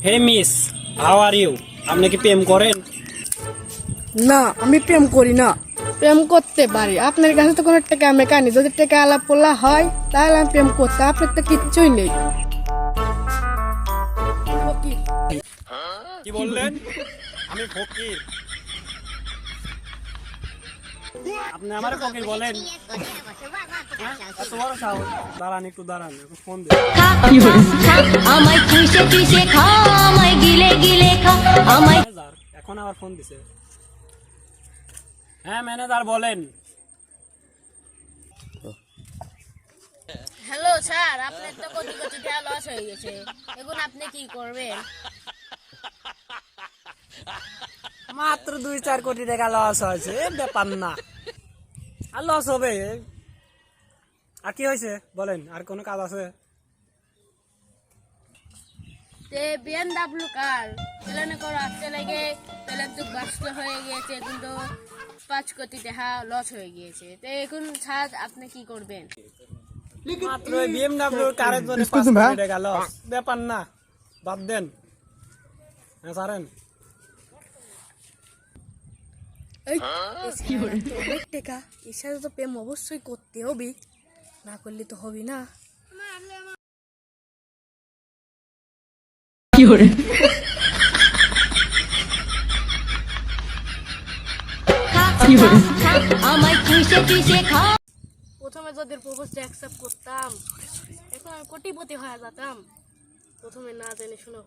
Hey miss, how are you? আপনি কি প্রেম করেন? না, আমি প্রেম করি না। প্রেম করতে পারি, আপনার কাছে তো কোনো টাকা মেকা নেই। যদি টাকা আলাপ পোলা হয় তাহলে আমি প্রেম করতে, আপনার তো কিচ্ছুই নেই। ফকির। কি বললেন? আমি ফকির? আপনি আমার ফকির বলেন? হ্যাঁ? এত বড় সাহস? দাঁড়ান একটু দাঁড়ান, একটু ফোন দিন। আমায় চুষে চুষে খা, আমায় গিলে গিলে খা, আমায় ম্যানেজার এখন আবার ফোন দিছে। হ্যাঁ ম্যানেজার বলেন। হ্যালো স্যার, আপনার তো কোটি কোটি টাকা লস হয়ে গেছে, এখন আপনি কি করবেন? মাত্র 2-4 কোটি টাকা লস হয়েছে, ব্যাপার না। আর লস হবে। আর কি হয়েছে বলেন, আর কোনো কাজ আছে? তে বিএমডব্লিউ কার চালানো করে আসতে লাগে, তাহলে তো বাস্ত হয়ে গিয়েছে, কিন্তু 5 কোটি টাকা লস হয়ে গিয়েছে। তো এখন স্যার আপনি কি করবেন? মাত্র বিএমডব্লিউ কারের জন্য 5 কোটি টাকা লস, ব্যাপার না, বাদ দেন। হ্যাঁ সারেন। এই কি হলো? অনেক টাকা, এর সাথে তো প্রেম অবশ্যই করতে হবে, না করলে তো হবে না। আমায় চুষে চুষে খা। প্রথমে যদি প্রপোজটা অ্যাকসেপ্ট করতাম, এখন আমি কোটিপতি হয়ে যেতাম। প্রথমে না জেনে শুনে